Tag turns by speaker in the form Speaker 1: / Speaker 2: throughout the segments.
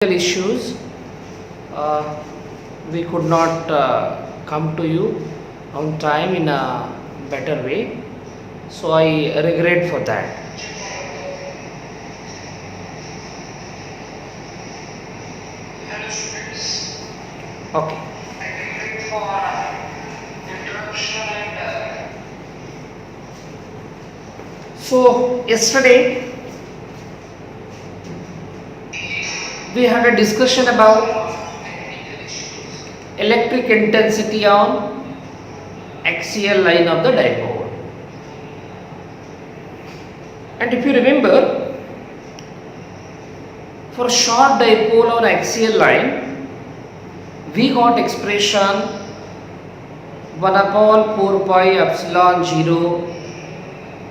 Speaker 1: Issues, we could not come to you on time in a better way, so I regret for that. Okay. So yesterday we had a discussion about electric intensity on axial line of the dipole. And if you remember, for a short dipole on axial line, we got expression 1 upon 4 pi epsilon 0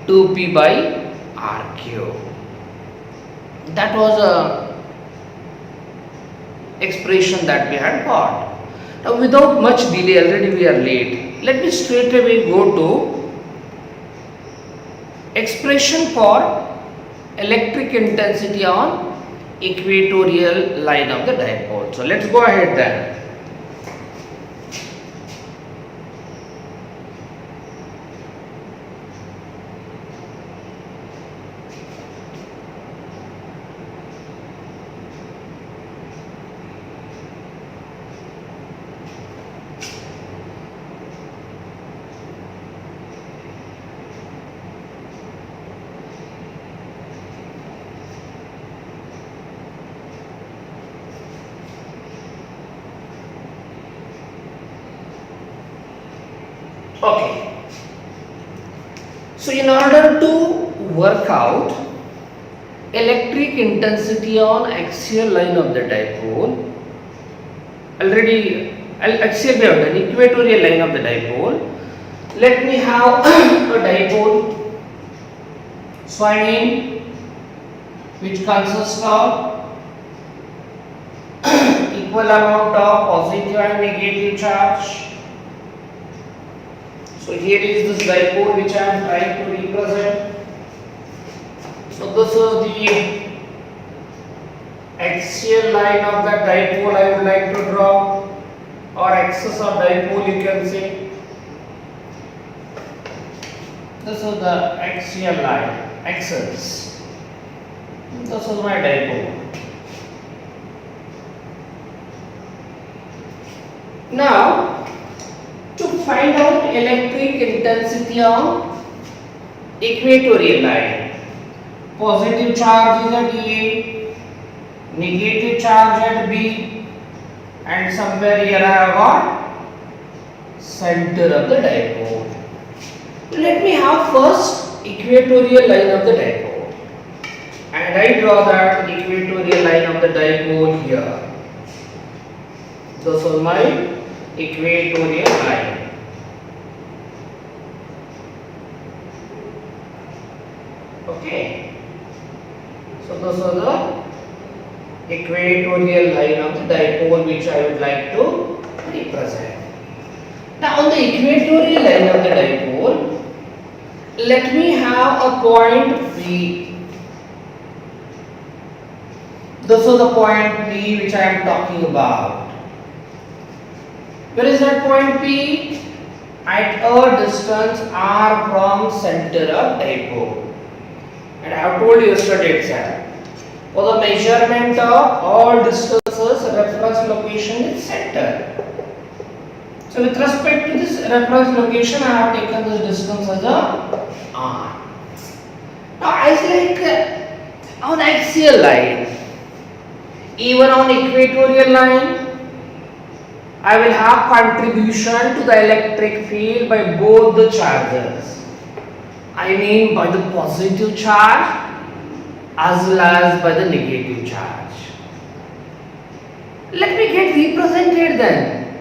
Speaker 1: 2p by r cube. That was a expression that we had got. Now without much delay, already we are late, let me straight away go to expression for electric intensity on equatorial line of the dipole. So let's go ahead then. Okay, so in order to work out electric intensity on axial line of the dipole, already axial we have done, equatorial line of the dipole, let me have a dipole, so I mean which consists of equal amount of positive and negative charge. So here is this dipole which I am trying to represent. So this is the axial line of the dipole I would like to draw, or axis of dipole you can say. This is the axial line, axis. This is my dipole. Now to find out electric intensity on equatorial line, positive charge is at A, negative charge at B, and somewhere here I have got center of the dipole. Let me have first equatorial line of the dipole, and I draw that equatorial line of the dipole here. This is my equatorial line. Okay, so this is the equatorial line of the dipole which I would like to represent. Now on the equatorial line of the dipole, let me have a point P. This is the point P which I am talking about. Where is that point P? At a distance r from center of dipole. And I have told you yesterday itself, for the measurement of all distances, reference location is center. So with respect to this reference location, I have taken this distance as a r. Now as like on axial line, even on equatorial line, I will have contribution to the electric field by both the charges. I mean by the positive charge as well as by the negative charge. Let me get represented then.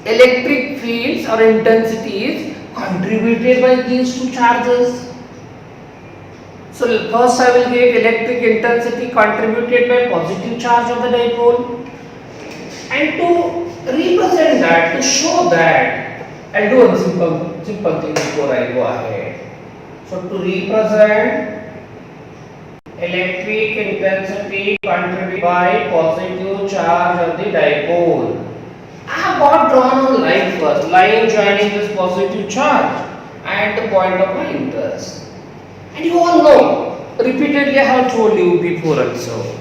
Speaker 1: Electric fields or intensities contributed by these two charges. So first I will get electric intensity contributed by positive charge of the dipole. And to represent that, to show that, I'll do a simple thing before I go ahead. So to represent electric intensity contributed by positive charge of the dipole. I have got drawn a line first, line joining this positive charge at the point of my interest. And you all know, repeatedly I have told you before also,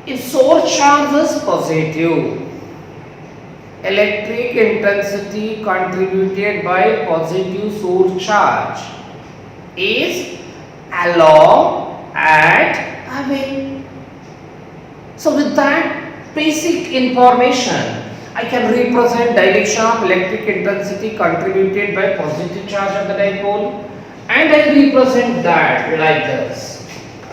Speaker 1: if source charge is positive, electric intensity contributed by positive source charge is along and away. So with that basic information, I can represent direction of electric intensity contributed by positive charge of the dipole, and I represent that like this.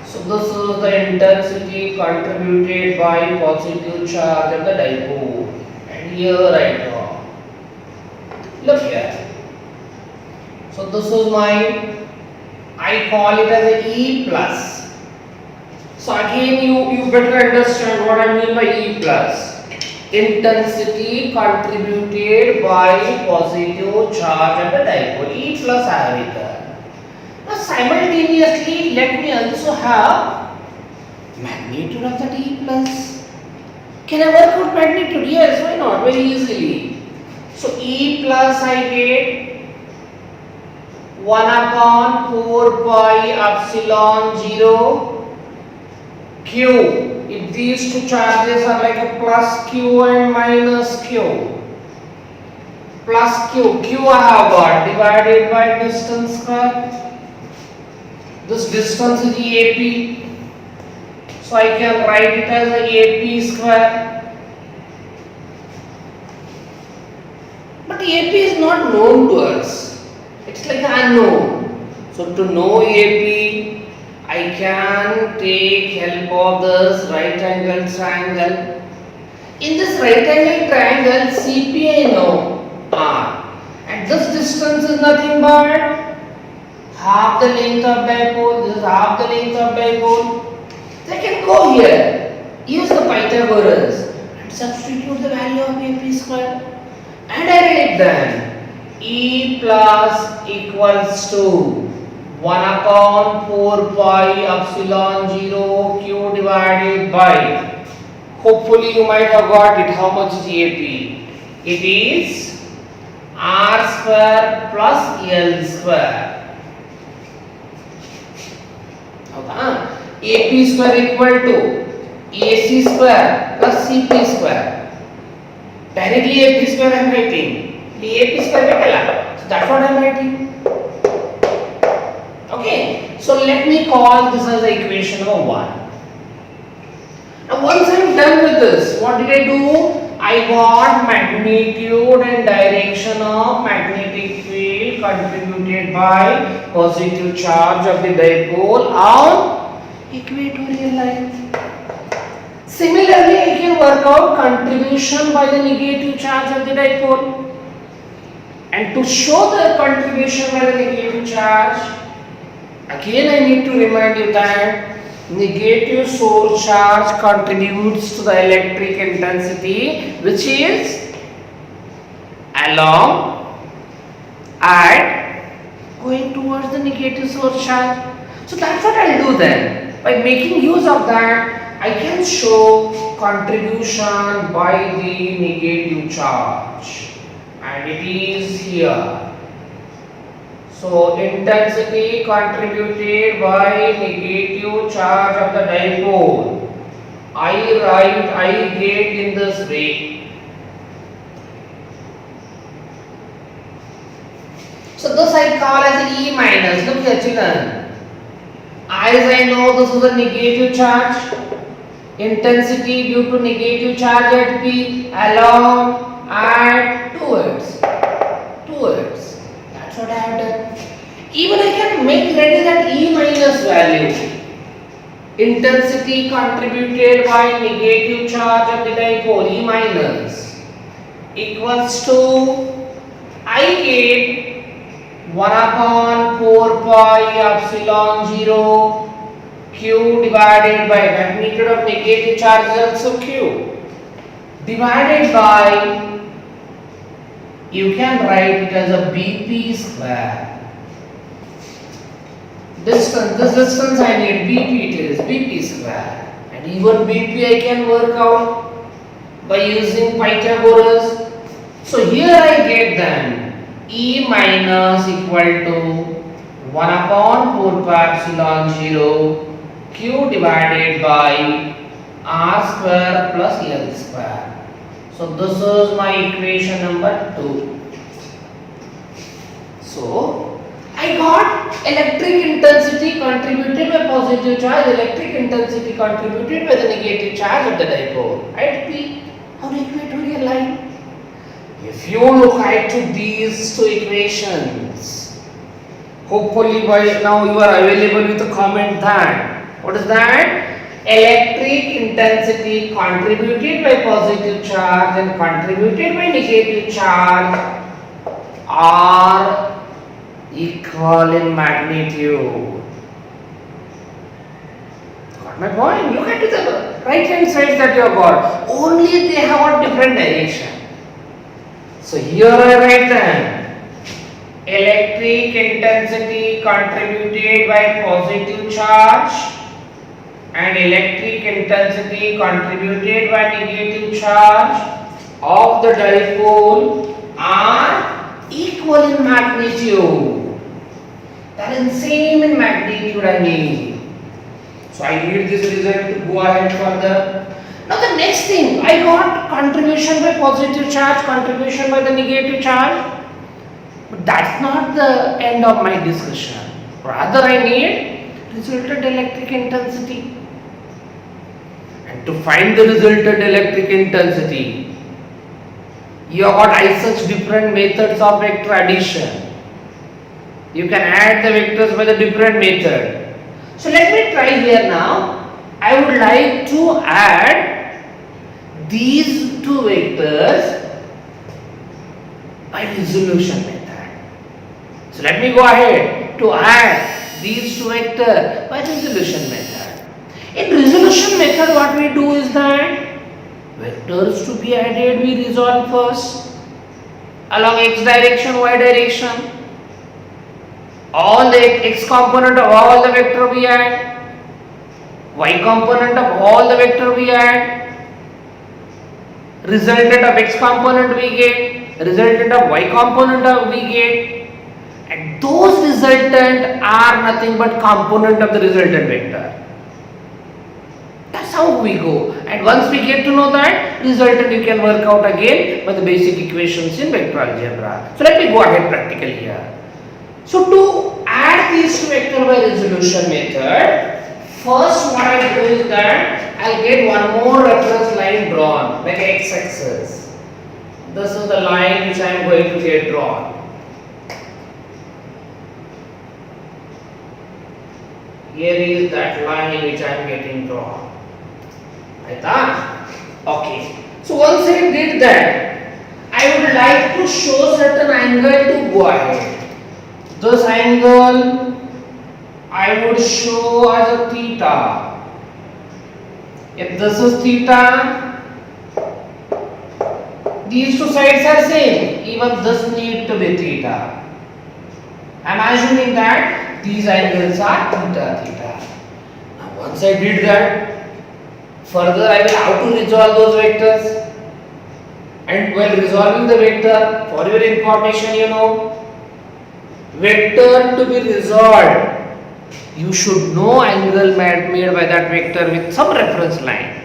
Speaker 1: So this is the intensity contributed by positive charge of the dipole, and here I draw. Look here. So this is my, I call it as a E plus. So again you better understand what I mean by E plus. Intensity contributed by positive charge of the dipole, E plus I have written. Now simultaneously let me also have magnitude of that E plus. Can I work out magnitude? Yes, why not? Very easily. So E plus I get 1 upon 4 pi epsilon 0 Q. If these two charges are like a plus Q and minus Q. Plus Q. Q I have got divided by distance square. This distance is AP. So I can write it as a AP square. But AP is not known to us. It's like unknown. So to know AP, I can take help of this right angle triangle. In this right angle triangle, CP I know R, and this distance is nothing but half the length of dipole. This is half the length of dipole. So I can go here, use the Pythagoras, and substitute the value of AP square, and I write then E plus equals to 1 upon 4 pi epsilon 0 Q divided by, hopefully you might have got it, how much is AP? It is R square plus L square. Okay. AP square equal to AC square plus CP square. Directly AP square I am writing. AP square निकला. So that's what I am writing. Okay, so let me call this as the equation number 1. Now once I am done with this, what did I do? I got magnitude and direction of magnetic field contributed by positive charge of the dipole on equatorial line. Similarly, I can work out contribution by the negative charge of the dipole. And to show the contribution by the negative charge, again I need to remind you that negative source charge contributes to the electric intensity, which is along and going towards the negative source charge. So that's what I'll do then. By making use of that, I can show contribution by the negative charge, and it is here. So intensity contributed by negative charge of the dipole, I get in this way. So this I call as E minus. Look here children, as I know this is a negative charge, intensity due to negative charge at P along and towards. That's what I have done. Even I can make ready that E minus value. Intensity contributed by negative charge of the dipole, E minus, equals to, I get 1 upon 4 pi epsilon 0 Q divided by magnitude of negative charge is also Q, divided by, you can write it as a BP square. Distance, this distance I need BP, it is BP square. And even BP I can work out by using Pythagoras. So here I get then E minus equal to 1 upon 4 pi epsilon 0 Q divided by R square plus L square. So this is my equation number 2. So I got electric intensity contributed by positive charge, electric intensity contributed by the negative charge of the dipole at P on equatorial line. If you look at these two equations, hopefully by now you are available with a comment that what is that? Electric intensity contributed by positive charge and contributed by negative charge are equal in magnitude. Got my point? Look at the right hand side that you have got. Only they have got different direction. So here I write then electric intensity contributed by positive charge and electric intensity contributed by negative charge of the dipole are equal in magnitude. That is same in magnitude I need. So I need this result to go ahead further. Now the next thing, I got contribution by positive charge, contribution by the negative charge. But that's not the end of my discussion. Rather I need resultant electric intensity. And to find the resultant electric intensity, you have got such different methods of vector addition. You can add the vectors by the different method. So let me try here now. I would like to add these two vectors by resolution method. So let me go ahead to add these two vectors by resolution method. In resolution method what we do is that vectors to be added we resolve first along x direction, y direction. All the x component of all the vector we add, y component of all the vector we add, resultant of x component we get, resultant of y component of we get, and those resultant are nothing but component of the resultant vector. That's how we go. And once we get to know that resultant, you can work out again by the basic equations in vector algebra. So let me go ahead practically here. So to add these two vectors by resolution method, first what I do is that I'll get one more reference line drawn like x-axis. This is the line which I am going to get drawn. Here is that line which I am getting drawn. Okay. So once I did that, I would like to show certain angle to go ahead. This angle I would show as a theta. If this is theta, these two sides are same. Even this need to be theta. I am assuming that these angles are theta. Now once I did that, further I will how to resolve those vectors. And while resolving the vector, for your information, you know, vector to be resolved, you should know angle made by that vector with some reference line.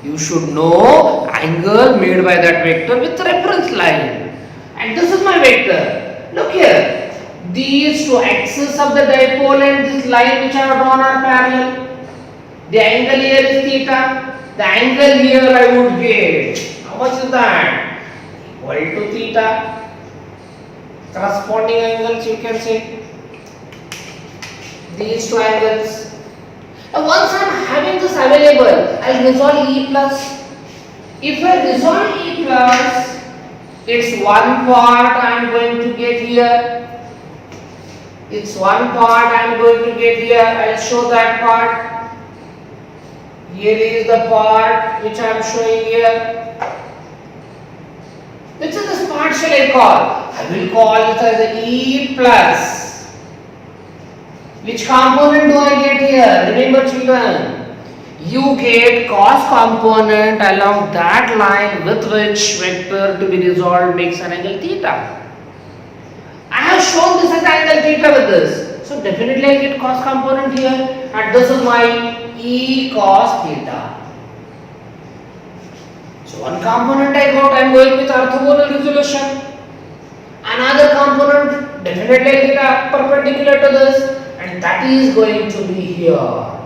Speaker 1: You should know angle made by that vector with reference line. And this is my vector. Look here. These two axes of the dipole and this line which I have drawn are parallel. The angle here is theta. The angle here I would get. How much is that? Equal to theta. Corresponding angles you can say. These two angles. Now once I am having this available, I will resolve E plus. If I resolve E plus, it's one part I am going to get here. It's one part I am going to get here. I will show that part. Here is the part which I am showing here. Which is this part shall I call? I will call it as E plus. Which component do I get here? Remember children, you get cos component along that line with which vector to be resolved makes an angle theta. I have shown this as angle theta with this. So definitely I get cos component here, and this is my E cos theta. So one component I got, I am going with orthogonal resolution. Another component definitely I get perpendicular to this, and that is going to be here.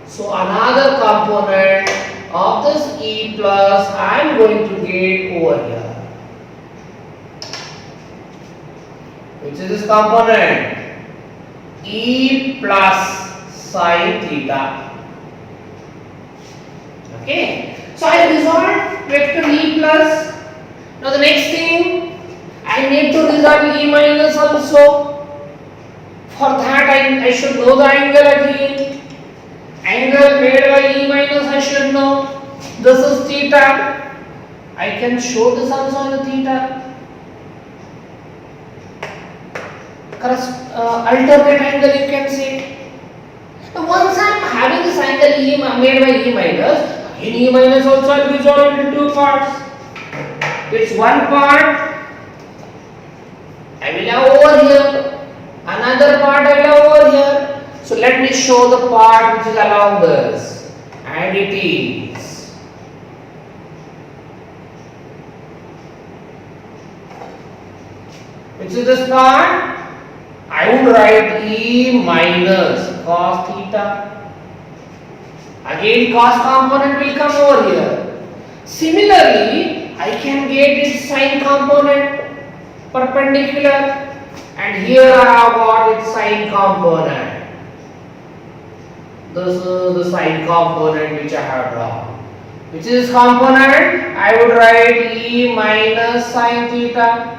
Speaker 1: So another component of this E plus I am going to get over here. Which is this component? E plus sin theta. Okay. So I resolved vector E plus. Now the next thing, I need to resolve E minus also. For that I should know the angle again. Angle made by E minus I should know. This is theta. I can show this also in the theta. Alternate angle you can say. Now once I am having this angle E made by E minus, in E minus also I will resolve into two parts. It's one part I will have over here, another part I will have over here. So let me show the part which is along this, and it is which is this part? I would write E minus cos theta. Again cos component will come over here. Similarly, I can get its sin component perpendicular, and here I have got its sin component. This is the sin component which I have drawn. Which is this component? I would write E minus sin theta.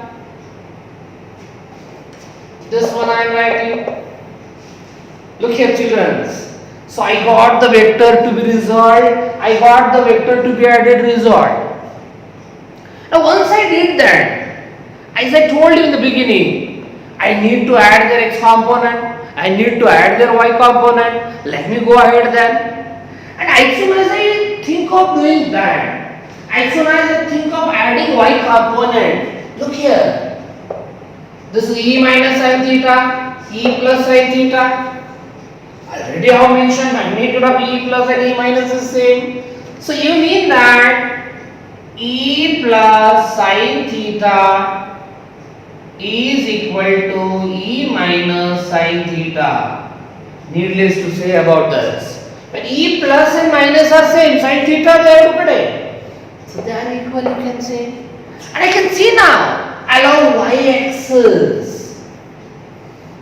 Speaker 1: This one I am writing. Look here children. So I got the vector to be resolved. I got the vector to be added resolved. Now once I did that, as I told you in the beginning, I need to add their x component. I need to add their y component. Let me go ahead then. And as soon as I think of doing that, as soon as I think of adding y component, look here. This is E minus sin theta, E plus sin theta. Already I have mentioned magnitude of E plus and E minus is same. So you mean that E plus sin theta is equal to E minus sin theta. Needless to say about this. When E plus and minus are same, sin theta they are equal. So they are equal, you can say. And I can see now along y-axis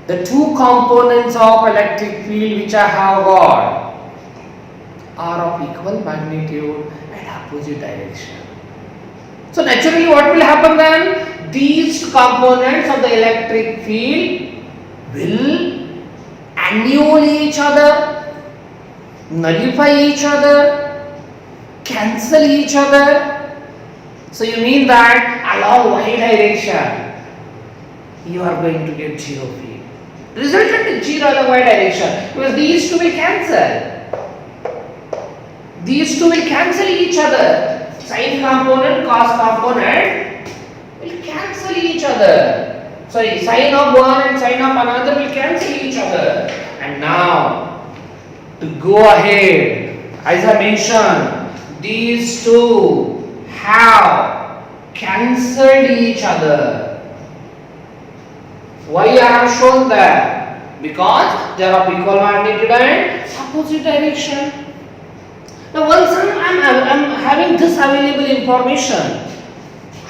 Speaker 1: the two components of electric field which I have got are of equal magnitude and opposite direction. So naturally what will happen then? These two components of the electric field will annul each other, nullify each other, cancel each other. So you mean that along y direction you are going to get zero field. Resultant is zero along y direction because these two will cancel. These two will cancel each other. Sin component, cos component will cancel each other. Sorry, sin of one and sin of another will cancel each other. And now to go ahead, as I mentioned, these two have cancelled each other. Why I have shown that? Because they are of equal magnitude and opposite direction. Now once I am having this available information,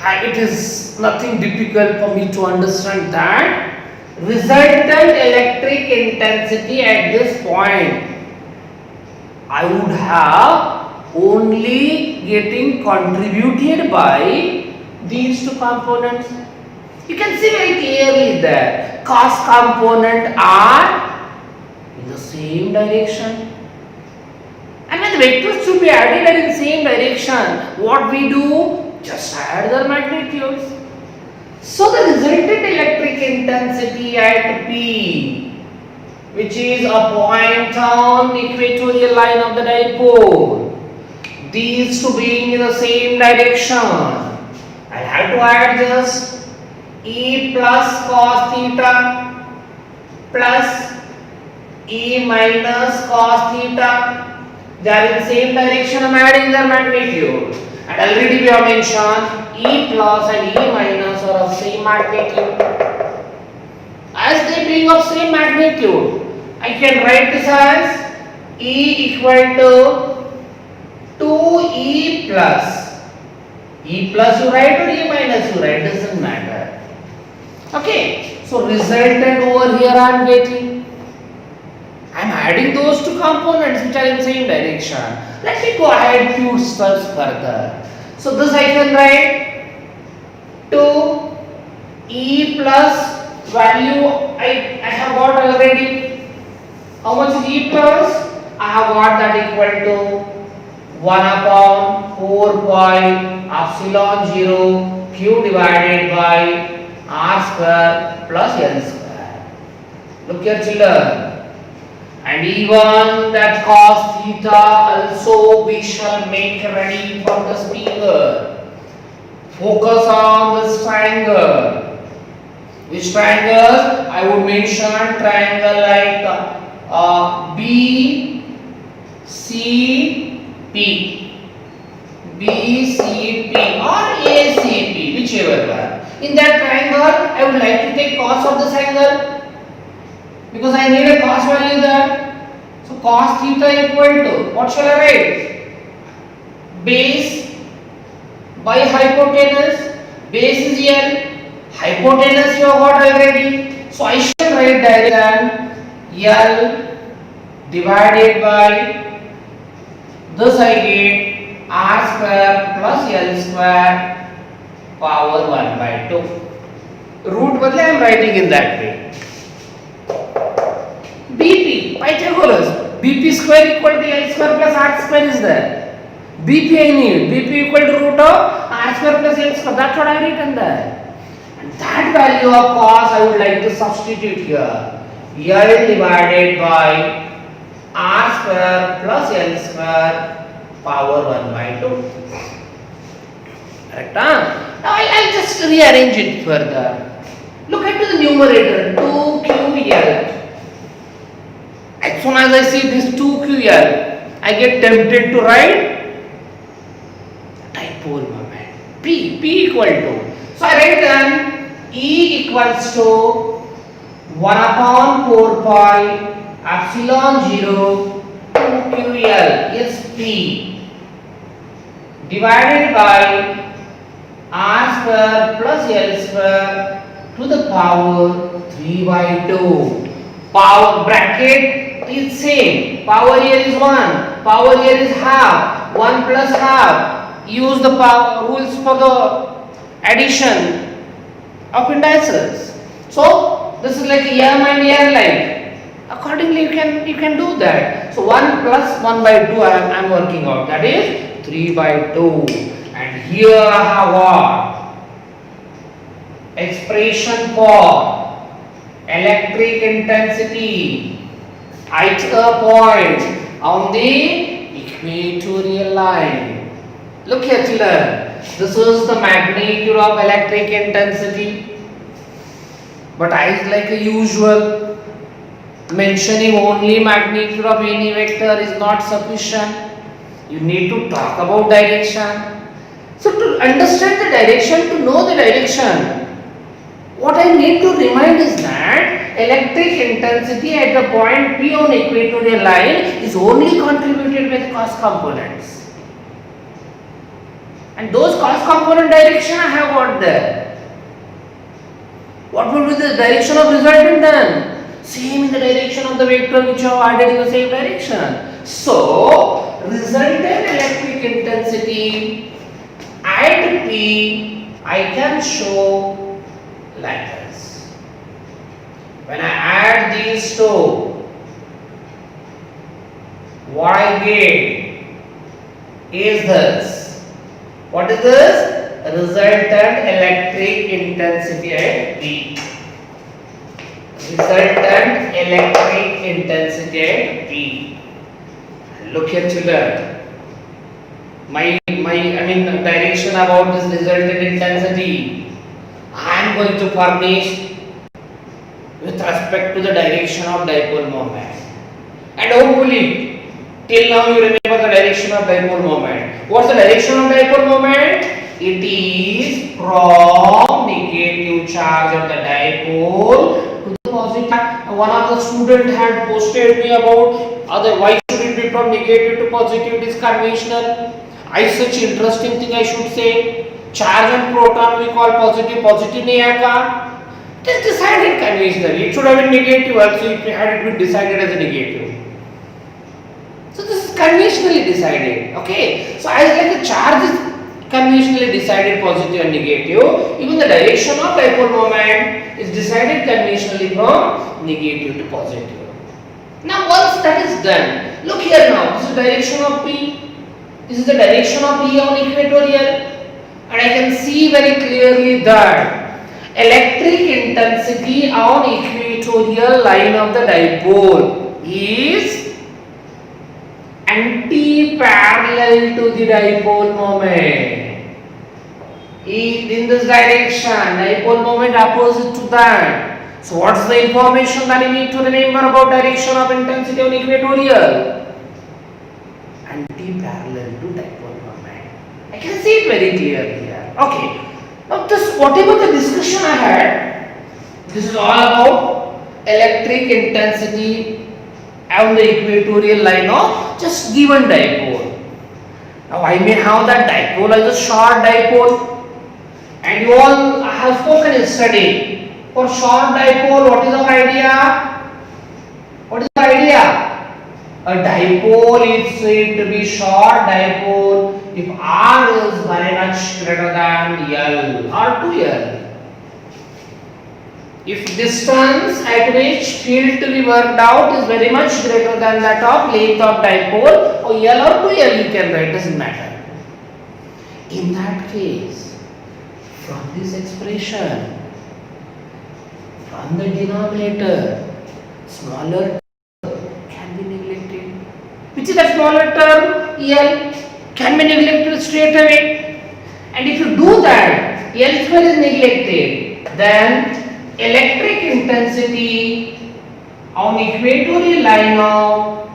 Speaker 1: it is nothing difficult for me to understand that resultant electric intensity at this point I would have only getting contributed by these two components. You can see very clearly that cos component are in the same direction. And when the vectors should be added in the same direction, what we do? Just add their magnitudes. So the resultant electric intensity at P which is a point on equatorial line of the dipole. These two being in the same direction, I'll have to add just E plus cos theta plus E minus cos theta. They are in the same direction. I'm adding their magnitude. And already we have mentioned E plus and E minus are of same magnitude. As they being of same magnitude, I can write this as E equal to 2E plus. E plus you write or E minus you write, doesn't matter. Okay, so resultant over here I am getting. I am adding those two components which are in same direction. Let me go ahead few steps further. So this I can write 2E plus value I have got already. How much is E plus? I have got that equal to 1 upon 4 pi epsilon 0 q divided by r square plus l square. Look here children. And even that cos theta also we shall make ready from the speaker. Focus on this triangle. Which triangle? I would mention triangle like B C P, B C P or A C P, whichever one. In that triangle, I would like to take cos of this angle because I need a cos value there. So cos theta equal to what shall I write? Base by hypotenuse. Base is L. Hypotenuse you have got already. So I shall write directly L divided by this I get r square plus L square power 1 by 2. Root badle I am writing in that way. BP, Pythagoras. BP square equal to L square plus r square is there. BP I need. BP equal to root of r square plus L square. That's what I have written there. And that value of cos I would like to substitute here. L divided by r square plus L square power 1 by 2. Correct? Now I'll just rearrange it further. Look at the numerator 2QL. As soon as I see this 2QL, I get tempted to write dipole moment. P equal to. So I write then E equals to 1 upon 4 pi epsilon 0 2QL is P divided by r square plus L square to the power 3 by 2. Power bracket is same. Power here is 1. Power here is half. 1 plus half. Use the power rules for the addition of indices. So this is like M and L like. Accordingly you can do that. So 1 plus 1 by 2 I am working out. That is 3 by 2. And here I have what? Expression for electric intensity at a point on the equatorial line. Look here children. This is the magnitude of electric intensity. But as like usual, mentioning only magnitude of any vector is not sufficient. You need to talk about direction. So to understand the direction, to know the direction, what I need to remind is that electric intensity at the point P on equatorial line is only contributed by the cos components. And those cos component direction I have got there. What will be the direction of resultant then? Same in the direction of the vector which you have added in the same direction. So, resultant electric intensity at P I can show like this. When I add these two, what I get is this. What is this? Resultant electric intensity at P. resultant electric intensity at P. Look here children. The direction about this resultant intensity I am going to furnish with respect to the direction of dipole moment. And hopefully till now you remember the direction of dipole moment. What's the direction of dipole moment? It is from negative charge of the dipole to the positive. One of the students had posted me about why should it be from negative to positive? It is conventional. I such interesting thing I should say. Charge and proton we call positive. Positive nahi hai ka? It is decided conventionally. It should have been negative also if it had been decided as a negative. So this is conventionally decided. Okay. So as like the charge is conventionally decided positive and negative, even the direction of dipole moment is decided conventionally from negative to positive. Now once that is done, look here now. This is the direction of P. This is the direction of P on equatorial, and I can see very clearly that electric intensity on equatorial line of the dipole is anti-parallel to the dipole moment. In this direction, dipole moment opposite to that. So what's the information that you need to remember about direction of intensity on equatorial? Anti-parallel to dipole moment. I can see it very clearly here. Okay. Now this whatever the discussion I had, this is all about electric intensity on the equatorial line of just given dipole. Now I may have that dipole as a short dipole, and you all have spoken yesterday. For short dipole, what is our idea? What is the idea? A dipole is said to be short dipole if R is very much greater than L or 2L. If distance at which field to be worked out is very much greater than that of length of dipole, or L or 2L you can write, doesn't matter. In that case, from this expression, from the denominator, smaller can be neglected. Which is the smaller term? L can be neglected straight away. And if you do that, L square is neglected, then electric intensity on equatorial line of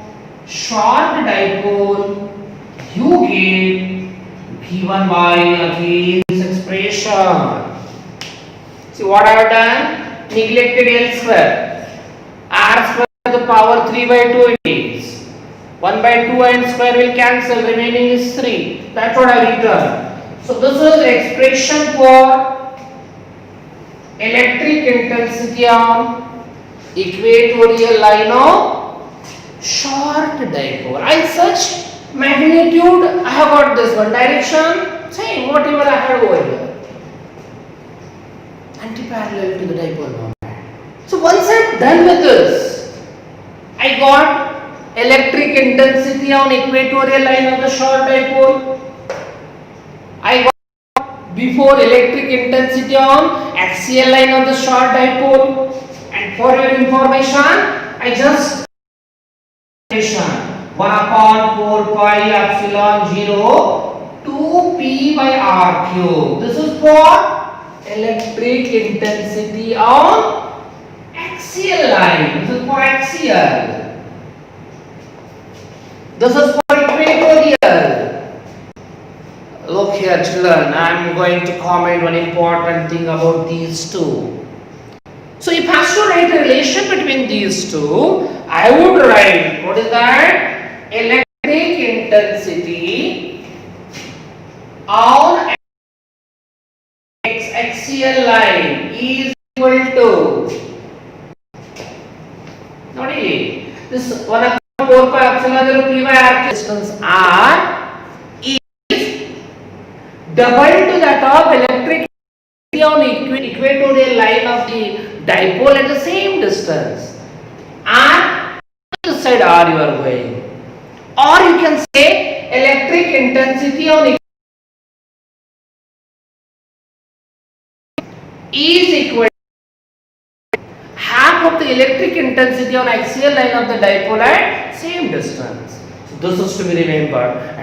Speaker 1: short dipole, you get given by again this expression. See what I have done? Neglected L square. R square to the power 3 by 2 is 1 by 2 and square will cancel, remaining is 3. That's what I written. So this is expression for electric intensity on equatorial line of short dipole. And such magnitude, I have got this one. Direction, same, whatever I had over here. Anti-parallel to the dipole moment. So once I am done with this, I got electric intensity on equatorial line of the short dipole. I got before electric intensity on axial line of the short dipole. And for your information, I just 1 upon 4 pi epsilon 0 2p by r cube. This is for electric intensity on axial line. This is for axial. This is for equatorial. Look here children, I am going to comment one important thing about these two. So if I have to write a relation between these two, I would write, what is that? Electric intensity on axial line is equal to, notice this 1 upon 4 pi epsilon 0 p by r distance r is double to that of electric on equatorial line of the dipole at the same distance. R, this side R you are going. Or you can say electric intensity on is equal to half arc of the electric intensity on axial line of the dipole at same distance. So this is to be remembered.